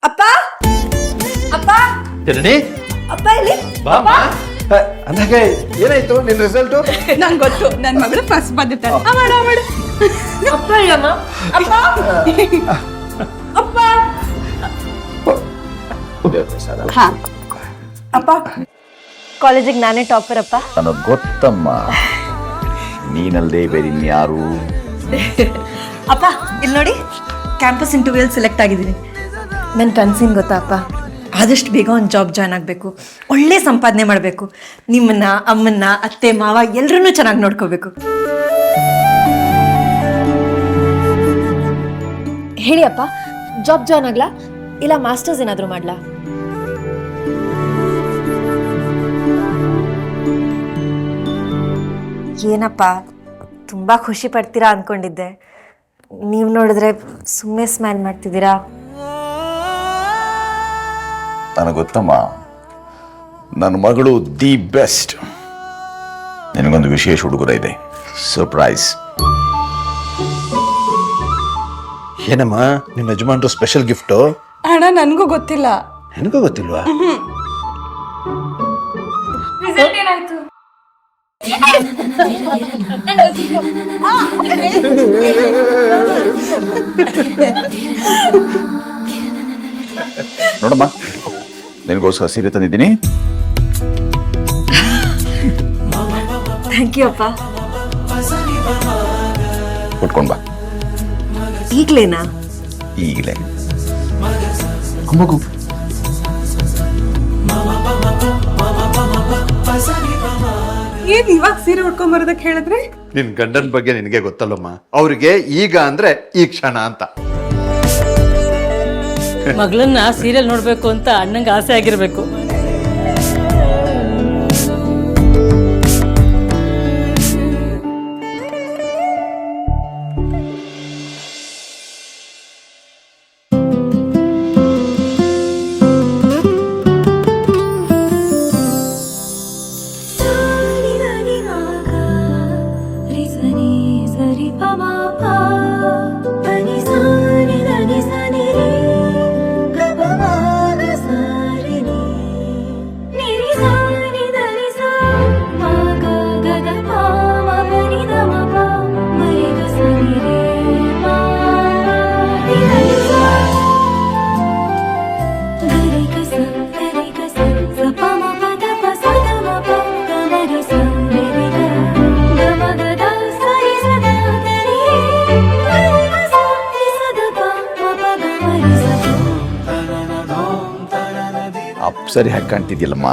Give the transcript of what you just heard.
ಅಪ್ಪ ಅಪ್ಪ ಜನನಿ ಅಪ್ಪ ಇಲ್ಲಿ ಬಾಮ್ಮ. ಅಂದಾಗೆ ಏನಾಯ್ತು ನಿನ್ ರಿಸಲ್ಟ್? ನಂಗೆ ಗೊತ್ತು, ನನ್ನ ಮಗಳು ಫಸ್ಟ್ ಬಂದಿರ್ತಾಳೆ. ಅಪ್ಪ ಇಲ್ಲಮ್ಮ. ಅಪ್ಪ ಅಪ್ಪ ಹಾ ಅಪ್ಪ ಕಾಲೇಜಿಗೆ ನಾನೇ ಟಾಪರ್ ಅಪ್ಪ. ನನಗೆ ಗೊತ್ತಮ್ಮ, ನೀನಲ್ಲದೆ ಬೇರೆ ಇನ್ಯಾರು. ಅಪ್ಪ ಇಲ್ಲಿ ನೋಡಿ, ಕ್ಯಾಂಪಸ್ ಇಂಟರ್ವ್ಯೂ ಸೆಲೆಕ್ಟ್ ಆಗಿದ್ದೀನಿ. ನನ್ನ ಕನ್ಸಿನ್ ಗೊತ್ತಾ ಅಪ್ಪ, ಆದಷ್ಟು ಬೇಗ ಒಂದು ಜಾಬ್ ಜಾಯ್ನ್ ಆಗಬೇಕು, ಒಳ್ಳೆ ಸಂಪಾದನೆ ಮಾಡಬೇಕು, ನಿಮ್ಮನ್ನ ಅಮ್ಮನ್ನ ಅತ್ತೆ ಮಾವ ಎಲ್ಲರನ್ನೂ ಚೆನ್ನಾಗಿ ನೋಡ್ಕೋಬೇಕು. ಹೇಳಿ ಅಪ್ಪ, ಜಾಬ್ ಜಾಯ್ನ್ ಆಗ್ಲಾ ಇಲ್ಲ ಮಾಸ್ಟರ್ಸ್ ಏನಾದರೂ ಮಾಡ್ಲಾ? ಏನಪ್ಪ ತುಂಬ ಖುಷಿ ಪಡ್ತೀರಾ ಅಂದ್ಕೊಂಡಿದ್ದೆ, ನೀವು ನೋಡಿದ್ರೆ ಸುಮ್ಮನೆ ಸ್ಮೈಲ್ ಮಾಡ್ತಿದ್ದೀರಾ. ನನಗೆ ಗೊತ್ತಮ್ಮ, ನನ್ನ ಮಗಳು ದಿ ಬೆಸ್ಟ್. ನಿನಗೊಂದು ವಿಶೇಷ ಹುಡುಗರ ಇದೆ, ಸರ್ಪ್ರೈಸ್. ಏನಮ್ಮ ನಿಮ್ಮ ಯಜಮಾನ್ರು ಸ್ಪೆಷಲ್ ಗಿಫ್ಟು? ಅಣ್ಣ ನನಗೂ ಗೊತ್ತಿಲ್ಲ. ನನಗೂ ಗೊತ್ತಿಲ್ವಾ? ನೋಡಮ್ಮ, ನಿನಗೋಸ್ಕರ ಸೀರೆ ತಂದಿದ್ದೀನಿ. ಥ್ಯಾಂಕ್ ಯು ಅಪ್ಪ. ಉಟ್ಕೊಂಡ್ ಬಾ ಈಗಲೇನಾ? ಈಗಲೇ. ಮಗು ಏನ್ ಇವಾಗ ಸೀರೆ ಉಟ್ಕೊಂಡ್ ಬರೋದಕ್ಕೆ ಹೇಳಿದ್ರೆ? ನಿನ್ ಗಂಡನ ಬಗ್ಗೆ ನಿನಗೆ ಗೊತ್ತಲ್ಲಮ್ಮ, ಅವ್ರಿಗೆ ಈಗ ಅಂದ್ರೆ ಈ ಕ್ಷಣ ಅಂತ. ಮಗಳನ್ನ ಸೀರಿಯಲ್ ನೋಡ್ಬೇಕು ಅಂತ ಅಣ್ಣಂಗೆ ಆಸೆ ಆಗಿರ್ಬೇಕು. ಅಪ್ಸರಿ ಹಾಗೆ ಕಾಣ್ತಿದ್ಯಲ್ಲಮ್ಮ.